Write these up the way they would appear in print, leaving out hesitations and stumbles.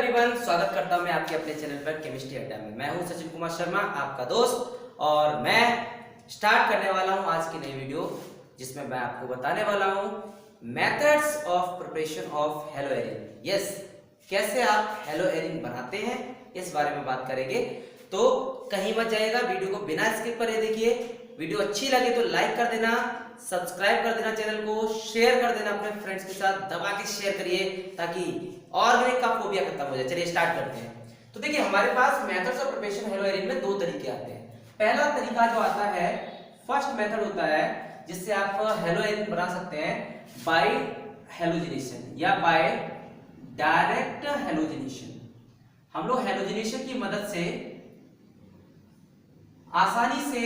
Everyone, स्वागत करता हूं मैं आपके अपने चैनल पर केमिस्ट्री अड्डा में। मैं हूं सचिन कुमार शर्मा, आपका दोस्त, और मैं स्टार्ट करने वाला हूं आज की नई वीडियो, जिसमें मैं आपको बताने वाला हूं methods of preparation of hello Erin. Yes, कैसे आप हेलो एरिन बनाते हैं इस बारे में बात करेंगे। तो कहीं मत जाइएगा, वीडियो को बिना स्किप करे देखिए। वीडियो अच्छी लगे तो लाइक कर देना, सब्सक्राइब कर देना, चैनल को शेयर कर देना अपने फ्रेंड्स के साथ, दबा के शेयर करिए ताकि ऑर्गेनिक का फोबिया खत्म हो जाए। चलिए स्टार्ट करते हैं। तो देखिए, हमारे पास methods of preparation haloarene में दो तरीके आते हैं। पहला तरीका जो आता है, फर्स्ट मेथड होता है जिससे आप हेलो एरिन बना सकते हैं बाय हेलोजिनेशन या बाय डायरेक्ट हेलोजिनेशन। हम लोग हेलोजिनेशन की मदद से आसानी से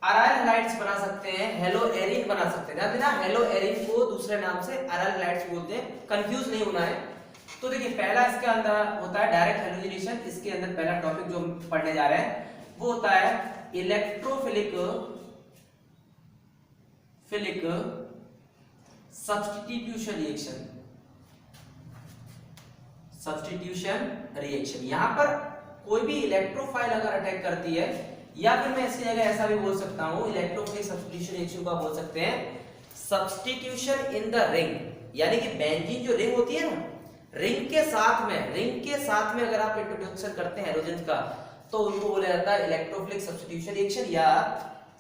अराइल हैलाइड्स बना सकते हैं, हेलो एरिन बना सकते हैं। ध्यान देना, हेलो एरिन को दूसरे नाम से अराइल हैलाइड्स बोलते हैं, कंफ्यूज नहीं होना है। तो देखिए, पहला इसके अंदर होता है डायरेक्ट हेलोजिनेशन। इसके अंदर पहला टॉपिक जो हम पढ़ने जा रहे हैं वो होता है इलेक्ट्रोफिलिक सब्स्टिट्यूशन रिएक्शन। यहां पर कोई भी इलेक्ट्रोफाइल अगर अटैक करती है, या फिर मैं इसकी जगह ऐसा भी बोल सकता हूं, इलेक्ट्रोफिलिक सब्स्टिट्यूशन रिएक्शन को बोल सकते हैं सब्स्टिट्यूशन इन द रिंग। यानी कि बेंजीन जो रिंग होती है ना, रिंग के साथ में अगर आप इंट्रोडक्शन करते हैं हेलोजन का, तो उनको बोला जाता है इलेक्ट्रोफिलिक सब्स्टिट्यूशन रिएक्शन या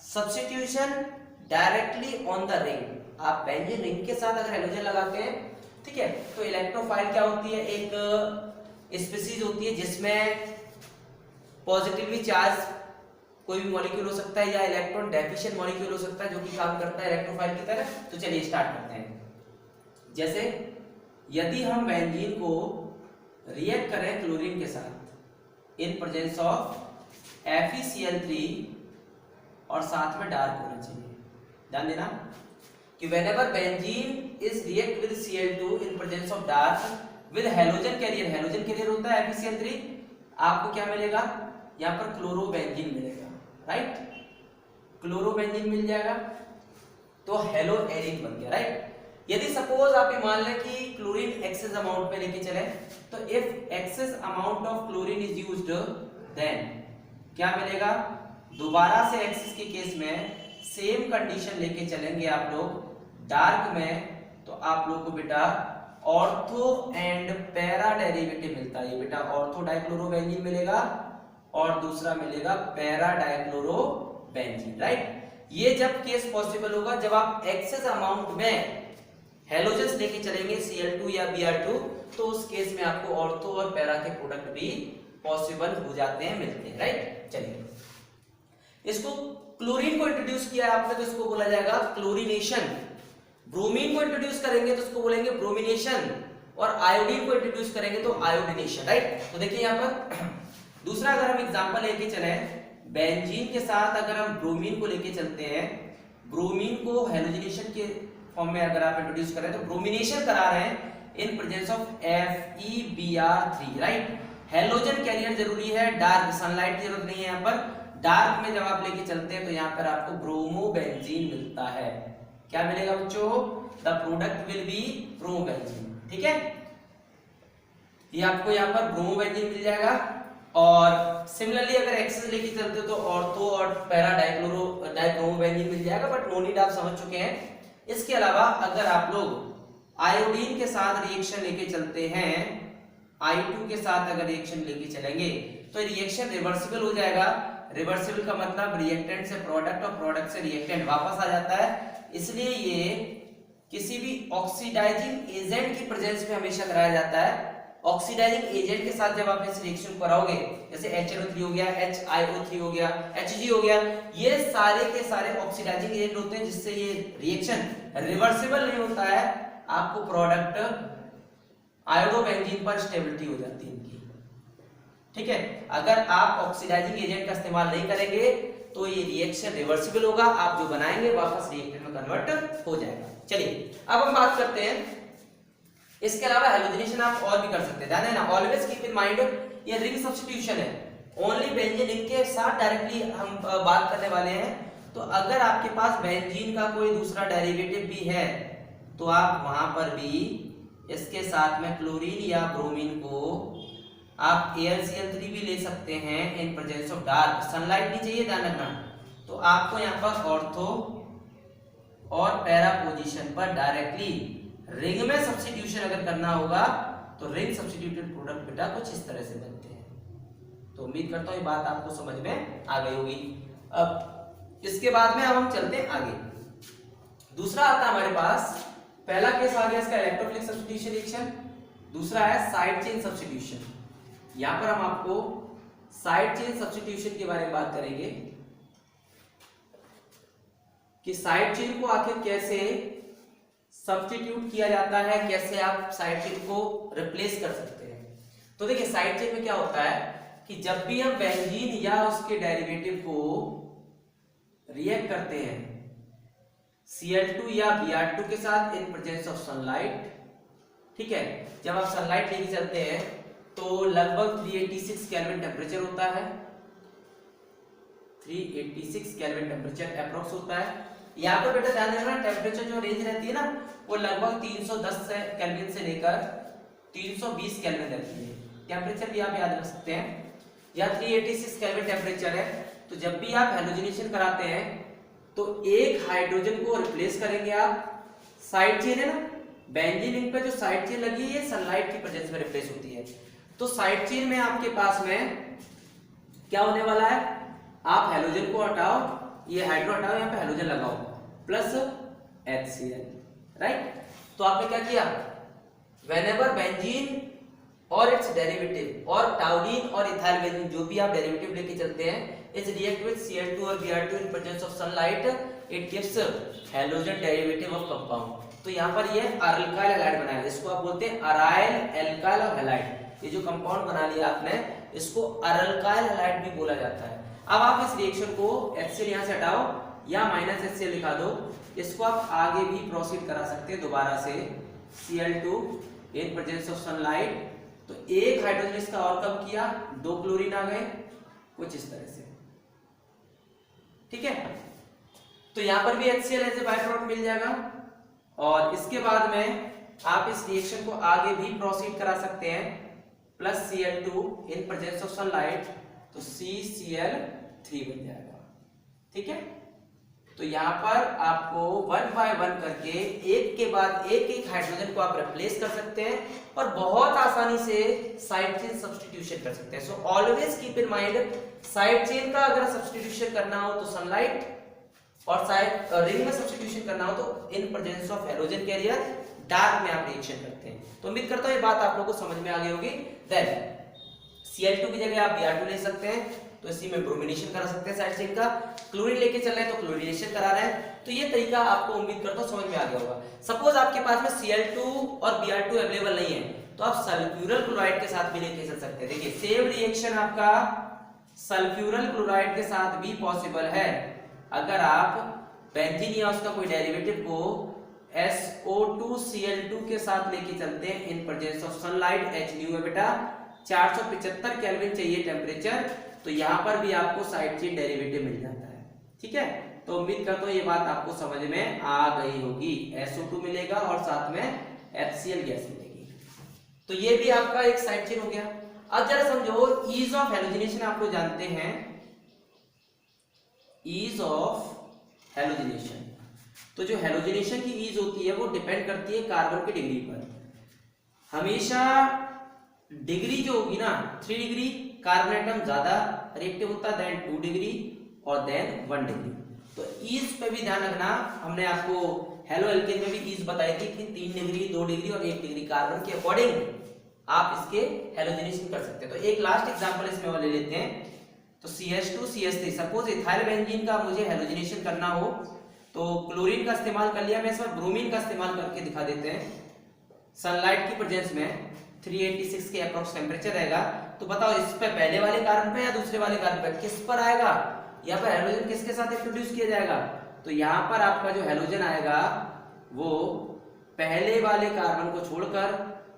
substitution directly on the ring. आप बेंजीन रिंग के साथ अगर हेलोजन लगाते हैं, ठीक है, तो इलेक्ट्रोफाइल क्या होती है, एक स्पीशीज होती है जिसमें पॉजिटिवली चार्ज कोई भी मॉलिक्यूल हो सकता है या इलेक्ट्रॉन डेफिशिएंट मॉलिक्यूल हो सकता है जो कि काम करता है इलेक्ट्रोफाइल की तरह। तो चलिए स्टार्ट करते हैं। जैसे यदि हम बेंजीन को रिएक्ट करें क्लोरीन के साथ इन प्रेजेंस ऑफ FeCl3 और साथ में डार्क होना चाहिए। ध्यान देना कि whenever benzene is react with Cl2 in presence of dark with halogen carrier होता है FeCl3, आपको क्या मिलेगा, यहां पर क्लोरोबेंजीन मिलेगा। राइट, क्लोरोबेंजीन मिल जाएगा तो हेलो एरिन बन गया। राइट, यदि सपोज आप ये मान लें कि क्लोरीन एक्सेस अमाउंट में लेके चले, तो if excess amount of chlorine is used, then क्या मिलेगा, दोबारा से एक्सेस के केस में सेम कंडीशन लेके चलेंगे आप लोग डार्क में, तो आप लोग को बेटा ऑर्थो एंड पैरा डेरिवेटिव मिलता है। ये बेटा ऑर्थो डाइक्लोरोबेंजीन मिलेगा और दूसरा मिलेगा पैरा डाइक्लोरोबेंजीन। राइट, ये जब केस पॉसिबल होगा जब आप एक्सेस अमाउंट में हेलोजन्स लेके चलेंगे Cl2 या Br2, तो उस केस में आपको ऑर्थो और पैरा के प्रोडक्ट भी पॉसिबल हो जाते हैं, मिलते हैं। राइट, चलिए, इसको क्लोरीन को इंट्रोड्यूस किया आपने तो इसको बोला जाएगा क्लोरीनेशन। ब्रोमीन को इंट्रोड्यूस करेंगे तो इसको बोलेंगे ब्रोमिनेशन, और आयोडीन को इंट्रोड्यूस करेंगे तो आयोडिनेशन। राइट, तो देखिए यहां पर दूसरा अगर हम एग्जांपल लेके चले, बेंजीन के साथ अगर हम ब्रोमीन को लेके चलते हैं, ब्रोमीन को हेलोजिनेशन के फॉर्म में अगर आप इंट्रोड्यूस करें तो ब्रोमिनेशन करा रहे हैं in presence of FeBr3। Right, halogen carrier जरूरी है, डार्क सनलाइट की जरूरत नहीं है। यहाँ पर डार्क में जब आप लेके चलते हैं तो यहाँ पर आपको ब्रोमोबेंजीन मिलता है। क्या मिलेगा बच्चों, the product will be bromobenzene. ठीक है, ये आपको यहाँ पर ब्रोमोबेंजीन मिल जाएगा। और सिमिलरली अगर एक्सेस लेके चलते हो तो ऑर्थो और पैरा डाइक्लोरोबेंजीन मिल जाएगा, बट नो नीड, आप समझ चुके हैं। इसके अलावा अगर आप लोग आयोडीन के साथ रिएक्शन लेके चलते हैं, I2 के साथ अगर रिएक्शन लेके चलेंगे तो रिएक्शन रिवर्सिबल हो जाएगा। रिवर्सिबल का मतलब रिएक्टेंट से प्रोडक्ट और प्रोडक्ट से रिएक्टेंट वापस आ जाता है, इसलिए ये किसी भी ऑक्सीडाइजिंग एजेंट की प्रेजेंस में हमेशा कराया जाता है। ऑक्सीडाइजिंग एजेंट के साथ जब आप इस रिएक्शन को कराओगे, जैसे HNO3 हो गया, HiO3 हो गया, Hg हो गया, ये सारे के सारे ऑक्सीडाइजिंग एजेंट होते हैं जिससे ये रिएक्शन रिवर्सिबल नहीं होता है। आपको प्रोडक्ट आयोडोबेंजीन पर स्टेबिलिटी हो जाती है इनकी। ठीक है, अगर आप ऑक्सीडाइजिंग एजेंट का इस्तेमाल नहीं करेंगे तो ये रिएक्शन रिवर्सिबल होगा, आप जो बनाएंगे वापस रिएक्टेंट में कन्वर्ट हो जाएगा। चलिए अब हम बात करते हैं, इसके अलावा हेलोजिनेशन आप और भी कर सकते हैं। ध्यान देना, ऑलवेज कीप इन माइंड ये रिंग सब्स्टिट्यूशन है, ओनली बेंजीन रिंग के साथ डायरेक्टली हम बात करने वाले हैं। तो अगर आपके पास बेंजीन का कोई दूसरा डेरिवेटिव भी है तो आप वहां पर भी इसके साथ में क्लोरीन या ब्रोमीन को आप AlCl3 भी ले सकते हैं in presence of dark. Sunlight नहीं चाहिए, ध्यान रखना। तो आपको यहाँ पर ऑर्थो और पैरा पोजीशन पर डायरेक्टली रिंग में सब्स्टिट्यूशन अगर करना होगा तो रिंग सब्स्टिट्यूटेड प्रोडक्ट बेटा कुछ इस तरह से बनते हैं। तो उम्मीद करता हूँ ये बात आपको समझ में आ गई होगी। अब इसके बाद में अब हम चलते हैं आगे। दूसरा आता है हमारे पास, पहला केस आ गया इसका इलेक्ट्रोफिलिक सब्स्टिट्यूशन रिएक्शन, दूसरा है साइड चेन सब्स्टिट्यूशन। यहां पर हम आपको साइड चेन सब्स्टिट्यूशन के बारे में बात करेंगे कि साइड चेन को आखिर कैसे सब्स्टिट्यूट किया जाता है, कैसे आप साइड चेन को रिप्लेस कर सकते हैं। तो देखिए साइड चेन में क्या होता है कि जब भी हम बेंजीन या उसके डेरिवेटिव को रिएक्ट करते हैं Cl2 या Br2 के साथ इन प्रेजेंस ऑफ सनलाइट, ठीक है, जब आप सनलाइट लेके चलते हैं तो लगभग 386 केल्विन टेम्परेचर होता है, 386 केल्विन टेम्परेचर अप्रोक्स होता है। यहाँ पर बेटा ध्यान रखना टेम्परेचर जो रेंज रहती है ना वो लगभग 310 केल्विन से लेकर 320 केल्विन रहती है। टेम्परेचर भी आप याद रख सकते हैं। या 386 केल्विन टेम्परेचर है तो जब भी आप हैलोजिनेशन कराते हैं तो एक हाइड्रोजन को रिप्लेस करेंगे आप, साइड चेन है ना, बेंजीन रिंग पे जो साइड चेन लगी है ये सनलाइट की प्रेजेंस में रिप्लेस होती है। तो साइड चेन में आपके पास में क्या होने वाला है, आप हैलोजन को हटाओ, ये हाइड्रो हटाओ, यहाँ पे हैलोजन लगाओ प्लस HCl, राइट। तो आपने क्या किया, व्हेनेवर बेंजीन और इट्स डेरिवेटिव और टाउलिन और इथाइल बेंजीन जो भी आप डेरिवेटिव लेके चलते हैं is react with Cl2 or Br2 in presence of sunlight, it gives halogen derivative of compound। तो यहाँ पर ये अल्काइल हैलाइड बनाया, इसको आप बोलते हैं अराइल एल्काइल और हैलाइड। ये जो कंपाउंड बना लिया आपने इसको अल्काइल हैलाइड भी बोला जाता है। अब आप इस रिएक्शन को HCl यहाँ से हटाओ या -HCl लिखा दो, इसको आप आगे भी प्रोसीड करा सकते हैं दोबारा से Cl2 in presence of sunlight। तो एक हाइड्रोजन इसका और कम किया, 2 क्लोरीन आ गए कुछ इस तरह से, ठीक है। तो यहां पर भी HCl as a by product मिल जाएगा और इसके बाद में आप इस रिएक्शन को आगे भी प्रोसीड करा सकते हैं plus Cl2 in presence of sunlight, तो CCl3 बन जाएगा, ठीक है। तो यहां पर आपको 1 बाय 1 करके एक के बाद एक हाइड्रोजन को आप रिप्लेस कर सकते हैं और बहुत आसानी से साइड चेन सब्स्टिट्यूशन कर सकते हैं। So always keep in mind, side chain का अगर सब्स्टिट्यूशन करना हो तो सनलाइट और साइड रिंग में सब्स्टिट्यूशन करना हो तो in presence of halogen carrier dark में आप रिएक्शन करते हैं। तो उम्मीद करता हूं ये बात आप लोगों को समझ में आ गई होगी। देन Cl2 की जगह आप Br2 ले सकते हैं, तो इसी में ब्रोमिनेशन करा सकते हैं साइड चेन का। क्लोरीन लेके चल रहे हैं तो क्लोरीनेशन करा रहे हैं। तो ये तरीका आपको उम्मीद करता हूं समझ में आ गया होगा। सपोज आपके पास में Cl2 और Br2 अवेलेबल नहीं है तो आप सल्फ्यूरल क्लोराइड के साथ भी लेके चल सकते हैं। देखिए सेम रिएक्शन आपका सल्फ्यूरल क्लोराइड के साथ भी पॉसिबल है। अगर आप बेंजीन या उसका कोई डेरिवेटिव को SO2Cl2 के साथ लेके चलते हैं in presence of sunlight, H है बेटा, 475 केल्विन चाहिए टेम्परेचर, तो यहां पर भी आपको साइड चेन डेरिवेटिव मिल जाता है, ठीक है। तो उम्मीद करता हूं ये बात आपको समझ में आ गई होगी। SO2 मिलेगा और साथ में HCl गैस मिलेगी। तो ये भी आपका एक साइड चेन हो गया। अब जरा समझो ईज ऑफ हैलोजिनेशन, आप लोग जानते हैं ईज ऑफ हैलोजिनेशन। तो जो हैलोजिनेशन की ईज होती है वो डिपेंड करती है कार्बन की डिग्री पर। हमेशा डिग्री जो होगी ना 3 डिग्री, कार्बन एटम ज्यादा रिएक्टिव होता है देन 2 डिग्री और देन 1 डिग्री। तो ईज पे भी ध्यान रखना। हमने आपको हेलो एल्केन में भी ईज बताई थी कि 3 डिग्री, 2 डिग्री और 1 डिग्री कार्बन के अकॉर्डिंग आप इसके हैलोजिनेशन कर सकते हैं। तो एक लास्ट एग्जांपल इसमें और ले लेते हैं। तो CH2CH3, सपोज इथाइल बेंजीन का मुझे हैलोजिनेशन करना हो तो क्लोरीन का इस्तेमाल कर लिया, मैं इस बार ब्रोमीन का इस्तेमाल करके दिखा देते हैं। सनलाइट की प्रेजेंस में 386 के अप्रोक्स टेम्परेचर रहेगा, तो बताओ इस पे पहले वाले कार्बन पे या दूसरे वाले कार्बन पे किस पर आएगा, यहाँ पर हैलोजन किसके साथ इंट्रोड्यूस किया जाएगा। तो यहाँ पर आपका जो हैलोजन आएगा वो पहले वाले कार्बन को छोड़कर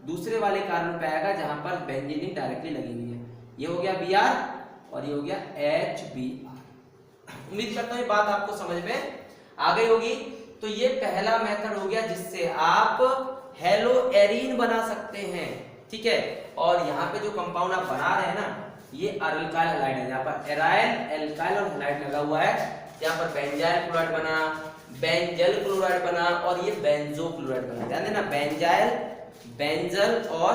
दूसरे वाले कार्बन पे आएगा जहां पर बेंजीन रिंग डायरेक्टली लगी हुई है। ये हो गया Br और ये हो गया HBr। उम्मीद करता हूँ ये बात आपको समझ में आ गई होगी। तो ये पहला मेथड हो गया जिससे आप हेलो एरीन बना सकते हैं, ठीक है। और यहाँ पे जो कंपाउंड आप बना रहे हैं ना, ये अल्काइल हैलाइड है। यहाँ पर एराइल, एल्काइल और हैलाइड लगा हुआ है। यहाँ पर बेंजाइल क्लोराइड बना, बेंजल क्लोराइड बना और ये बेंजो क्लोराइड बना। ध्यान देना, बेंजाइल, बेंजल और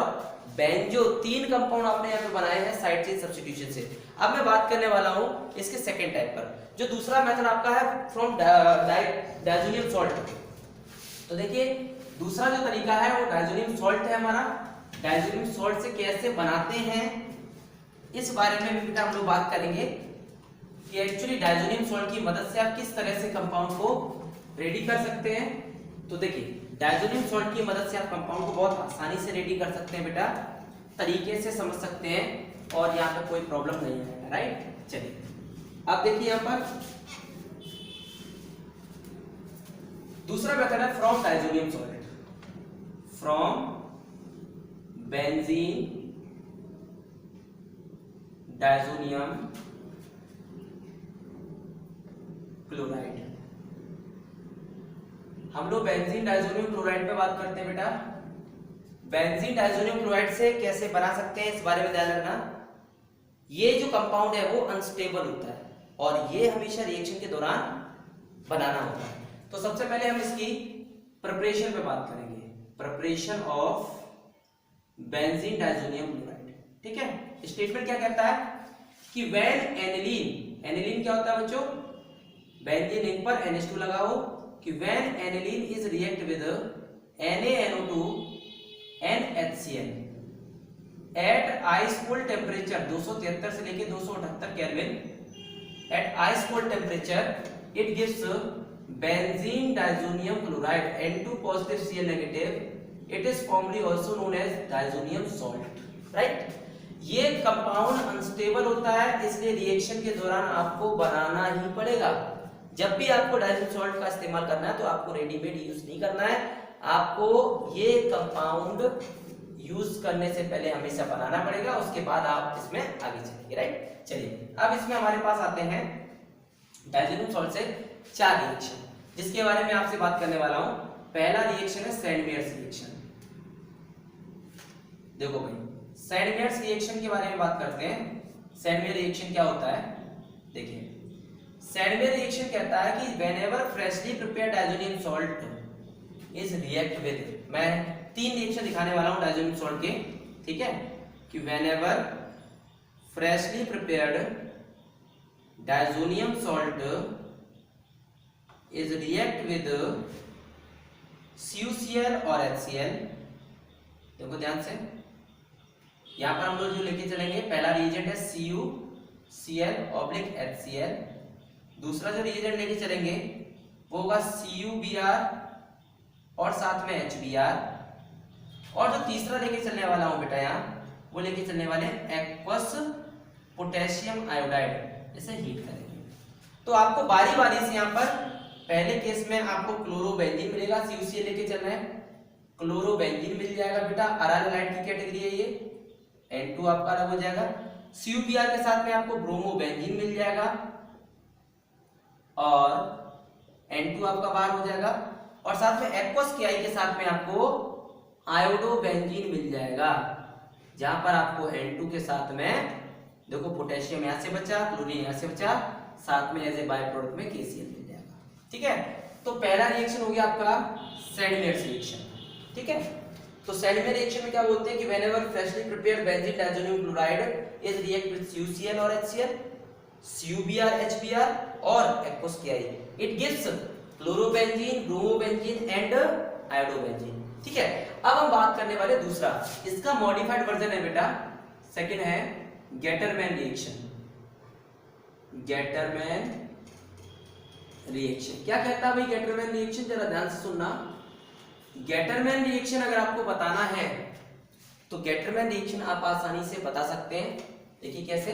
बेंजो, 3 कंपाउंड आपने यहाँ पे बनाए हैं साइड चेन सब्स्टिट्यूशन से। अब मैं बात करने वाला हूँ इसके सेकेंड टाइप पर। जो दूसरा मेथड आपका है फ्रॉम डायजोनियम सॉल्ट। तो देखिए दूसरा जो तरीका है वो डायजोनियम सॉल्ट है हमारा। डायजोनियम सॉल्ट से कैसे बनाते हैं इस बारे में भी बेटा हम लोग बात करेंगे कि एक्चुअली डायजोनियम सॉल्ट की मदद से आप किस तरह से कंपाउंड को रेडी कर सकते हैं। तो देखिए डायजोनियम सॉल्ट की मदद से आप कंपाउंड को बहुत आसानी से रेडी कर सकते हैं बेटा, तरीके से समझ सकते हैं और यहाँ पे कोई प्रॉब्लम नहीं है, राइट। चलिए अब देखिए यहाँ पर दूसरा मेथड है from diazonium salt, from benzene diazonium chloride. हम लोग बेंजीन डायजोनियम क्लोराइड पे बात करते हैं बेटा। बेंजीन डायजोनियम क्लोराइड से कैसे बना सकते हैं इस बारे में ध्यान रखना। ये जो कंपाउंड है वो अनस्टेबल होता है और ये हमेशा रिएक्शन के दौरान बनाना होता है। तो सबसे पहले हम इसकी प्रिपरेशन पे बात करेंगे, preparation of benzene diazonium chloride. ठीक है, स्टेटमेंट क्या कहता है कि व्हेन एनिलीन, एनिलीन क्या होता है बच्चों, बेंजीन रिंग पर NH2 लगाओ, कि when aniline is react with NaNO2 NHCl at ice cold temperature 273 से लेके 278 kelvin, at ice cold temperature it gives benzene diazonium chloride N2 positive Cl negative, it is formerly also known as diazonium salt, right. ये compound unstable होता है इसलिए reaction के दौरान आपको बनाना ही पड़ेगा। जब भी आपको डायजोनियम सॉल्ट का इस्तेमाल करना है तो आपको रेडीमेड यूज नहीं करना है, आपको ये कंपाउंड यूज करने से पहले हमेशा बनाना पड़ेगा, उसके बाद आप इसमें आगे चलेंगे, राइट। चलिए अब इसमें हमारे पास आते हैं डायजोनियम सॉल्ट से 4 रिएक्शन जिसके बारे में आपसे बात करने वाला हूं। पहला रिएक्शन है सैंडमेयर्स रिएक्शन। देखो भाई सैंडमेयर्स रिएक्शन के बारे में बात करते हैं। सैंडमेयर रिएक्शन क्या होता है, देखिए सैंडमेयर रिएक्शन कहता है कि whenever freshly prepared diazonium salt is react with, मैं 3 रिएक्शन दिखाने वाला हूं डायजोनियम सॉल्ट के, ठीक है, कि whenever freshly prepared diazonium salt is react with CuCl और HCl। देखो ध्यान से, यहां पर हम लोग जो लेके चलेंगे पहला रिएजेंट है CuCl ऑब्लिक HCl, दूसरा जो रिएजेंट लेके चलेंगे वो होगा CuBr और साथ में HBr, और जो तीसरा लेके चलने वाला हूं बेटा यहाँ वो लेके चलने वाले एक्वस पोटेशियम आयोडाइड, इसे हीट करेंगे। तो आपको बारी बारी से यहाँ पर पहले केस में आपको क्लोरोबेंजीन मिलेगा, CuCl लेके चलना है, क्लोरोबेंजीन मिल जाएगा बेटा, अराइल हैलाइड की कैटेगरी है ये, N2 आपका अलग हो जाएगा। CuBr के साथ में आपको ब्रोमोबेंजीन मिल जाएगा और N2 आपका बाहर हो जाएगा, और साथ में एक्वस KI के साथ में आपको आयोडोबेंजीन मिल जाएगा, जहां पर आपको N2 के साथ में देखो पोटेशियम यहां से बचा, क्लोरीन यहां से बचा, साथ में एज ए बाय प्रोडक्ट में KCl मिल जाएगा। ठीक है, तो पहला रिएक्शन हो गया आपका सैंडमेयर रिएक्शन। ठीक है, तो सैंडमेयर रिएक्शन में क्या बोलते हैं कि whenever freshly prepared benzene diazonium chloride is react with CuCl और HCl, CuBr HBr और aqueous KI, it gives chlorobenzene, bromobenzene and iodobenzene. ठीक है, अब हम बात करने वाले दूसरा, इसका मॉडिफाइड वर्जन है बेटा, सेकंड है गेटरमैन रिएक्शन। गेटरमैन रिएक्शन क्या कहता है भाई गेटरमैन रिएक्शन, जरा ध्यान से सुनना। गेटरमैन रिएक्शन अगर आपको बताना है तो गेटरमैन रिएक्शन आप आसानी से बता सकते हैं। देखिए कैसे,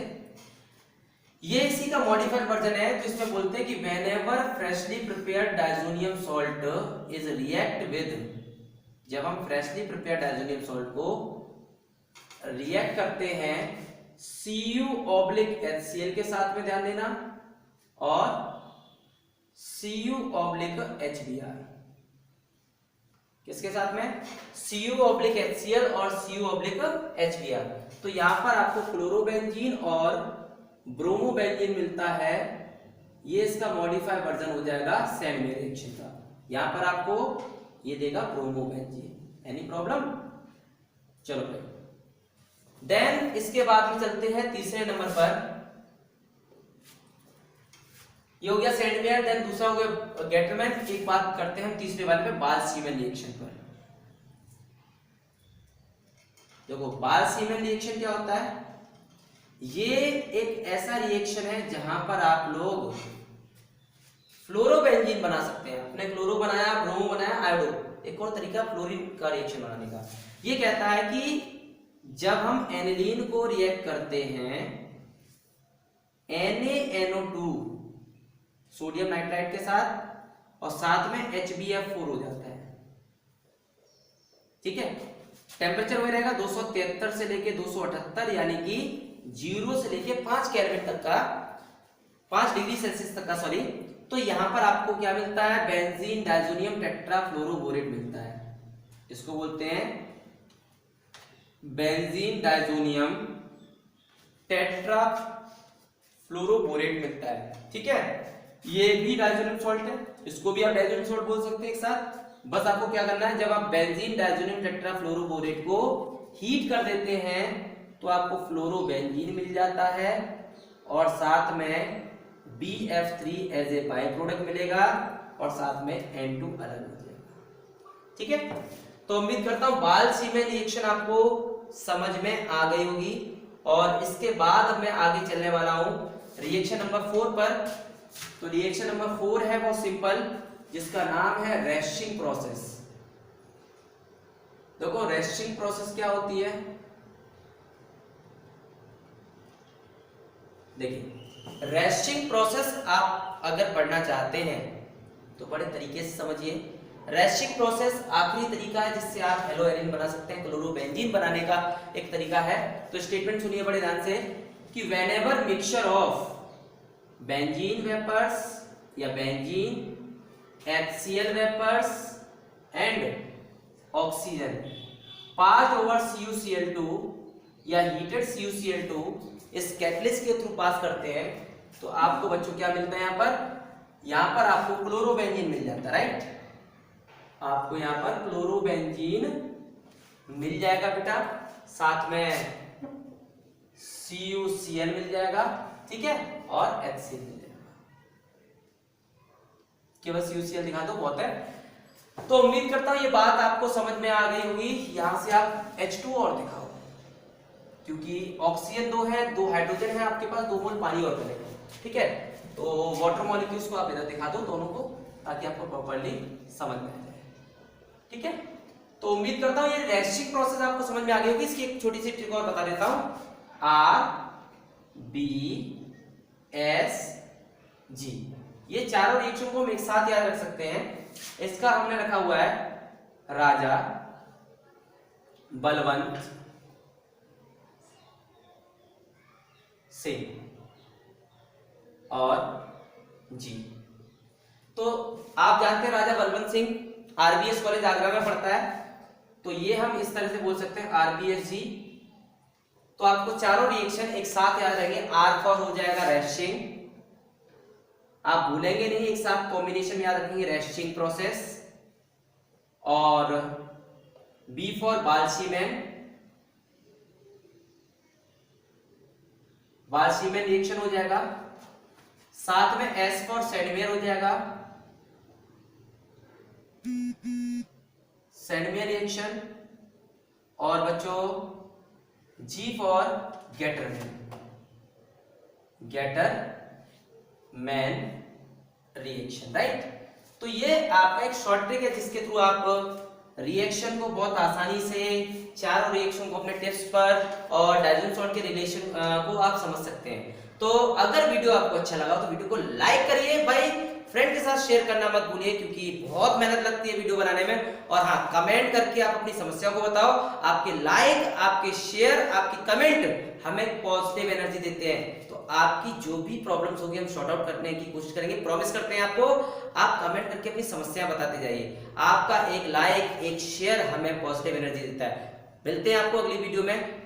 ये इसी का मॉडिफाइड वर्जन है, तो इसमें बोलते हैं कि whenever freshly prepared diazonium salt is react with, जब हम फ्रेशली प्रिपेयर्ड डायजोनियम सॉल्ट को रिएक्ट करते हैं Cu/HCl के साथ में, ध्यान देना, और Cu/HBr, किसके साथ में, Cu/HCl और Cu/HBr। तो यहां पर आपको क्लोरोबेंजीन और ब्रोमोबेंजीन मिलता है, ये इसका मॉडिफाइड वर्जन हो जाएगा सैंडवेयर रिएक्शन का। यहां पर आपको ये देगा ब्रोमोबेंजीन। Any problem? चलो भाई, देन इसके बाद में चलते हैं तीसरे नंबर पर। ये हो गया सैंडवेयर, देन दूसरा हो गया गेटरमैन। एक बात करते हैं हम तीसरे वाले पे, बाल-सीमन रिएक्शन पर। देखो बाल-सीमन रिएक्शन क्या होता है, ये एक ऐसा रिएक्शन है जहां पर आप लोग फ्लोरोबेंजीन बना सकते हैं। आपने क्लोरो बनाया, ब्रोमो बनाया, आयोडो, एक और तरीका फ्लोरीन का रिएक्शन बनाने का। ये कहता है कि जब हम एनिलीन को रिएक्ट करते हैं NaNO2 सोडियम नाइट्राइड के साथ, और साथ में HbF4 हो जाता है, ठीक है। टेम्परेचर वही रहेगा 273 से लेके 278, यानी कि 0 से लेके 5 केल्विन तक का, 5 डिग्री सेल्सियस तक का, सॉरी। तो यहां पर आपको क्या मिलता है, बेंजीन डाइजोनियम टेट्राफ्लोरोबोरेट मिलता है। इसको बोलते हैं बेंजीन डाइजोनियम टेट्राफ्लोरोबोरेट मिलता है, ठीक है। ये भी डाइजोनियम सॉल्ट है, इसको भी आप डाइजोनियम सॉल्ट बोल सकते हैं एक साथ। बस आपको क्या करना है, जब आप बेंजीन डाइजोनियम टेट्राफ्लोरोबोरेट को हीट कर देते हैं तो आपको फ्लोरोबेंजीन मिल जाता है, और साथ में BF3 as a by product मिलेगा, और साथ में N2 अलग हो जाएगा, ठीक है। तो उम्मीद करता हूं बाल-सीमन रिएक्शन आपको समझ में आ गई होगी। और इसके बाद अब मैं आगे चलने वाला हूं रिएक्शन नंबर 4 पर। तो रिएक्शन नंबर 4 है वो सिंपल, जिसका नाम है रेस्टिंग प्रोसेस। देखो रेस्टिंग प्रोसेस क्या होती है, देखिए रेस्टिंग प्रोसेस आप अगर पढ़ना चाहते हैं तो बड़े तरीके से समझिए। रेस्टिंग प्रोसेस आखिरी तरीका है जिससे आप हेलो एरिन बना सकते हैं, क्लोरोबेंजीन बनाने का एक तरीका है। तो स्टेटमेंट सुनिए बड़े ध्यान से कि whenever mixture of benzene vapours या benzene, HCl vapours and oxygen pass over CuCl2 या हीटेड CuCl2 इस कैटलिस्ट के थ्रू पास करते हैं, तो आपको बच्चों क्या मिलता है, यहाँ पर आपको क्लोरोबेंजीन मिल जाता है, राइट। आपको यहाँ पर क्लोरोबेंजीन मिल जाएगा बेटा, साथ में CuCl मिल जाएगा, ठीक है, और HCl मिल जाएगा। केवल CuCl दिखा दो, बहुत है। तो उम्मीद करता हूं ये बात आपको समझ में आ गई होगी। यहां से आप H2 और दिखाओ, क्योंकि ऑक्सीजन 2 है, 2 हाइड्रोजन है आपके पास, 2 मोल पानी और मिलेगा, ठीक है। तो वाटर मॉलिक्यूल्स को आप इधर दिखा दो दोनों को, ताकि आपको प्रॉपर्ली समझ में आ जाए, ठीक है। तो उम्मीद करता हूं ये रेस्टिंग प्रोसेस आपको समझ में आ गई होगी। इसकी एक छोटी सी ट्रिक और बता देता हूं, RBSG, ये चारों रिएक्शन को हम एक साथ याद रख सकते हैं। इसका हमने रखा हुआ है राजा, बलवंत, सिंह और जी। तो आप जानते हैं राजा बलवंत सिंह RBS कॉलेज आगरा में पढ़ता है, तो ये हम इस तरह से बोल सकते हैं RBSG। तो आपको चारों रिएक्शन एक साथ याद रहेंगे। R फॉर हो जाएगा रेस्टिंग, आप भूलेंगे नहीं, एक साथ कॉम्बिनेशन याद रखेंगे, रेस्टिंग प्रोसेस। और B फॉर बाल-सीमन, बाल-सीमन रिएक्शन हो जाएगा, साथ में S फॉर सैंडवेयर हो जाएगा, सैंडवेयर रिएक्शन। और बच्चों G for Gattermann, Gattermann reaction, right. तो ये आपका एक शॉर्ट ट्रिक है जिसके थ्रू आप रिएक्शन को बहुत आसानी से, चारों रिएक्शन को अपने टेस्ट पर और डाइजोनियम सॉल्ट के रिलेशन को आप समझ सकते हैं। तो अगर वीडियो आपको अच्छा लगा तो वीडियो को लाइक करिए भाई, फ्रेंड के साथ शेयर करना मत भूलिए, क्योंकि बहुत मेहनत लगती है वीडियो बनाने में। और हाँ, कमेंट करके आप अपनी समस्या को बताओ। आपके लाइक, आपके शेयर, आपकी कमेंट हमें पॉजिटिव एनर्जी देते हैं। तो आपकी जो भी प्रॉब्लम्स होगी हम सॉर्ट आउट करने की कोशिश करेंगे, प्रॉमिस करते हैं आपको। आप कमेंट करके अपनी समस्या बताते जाइए। आपका एक लाइक, एक शेयर हमें पॉजिटिव एनर्जी देता है। मिलते हैं आपको अगली वीडियो में।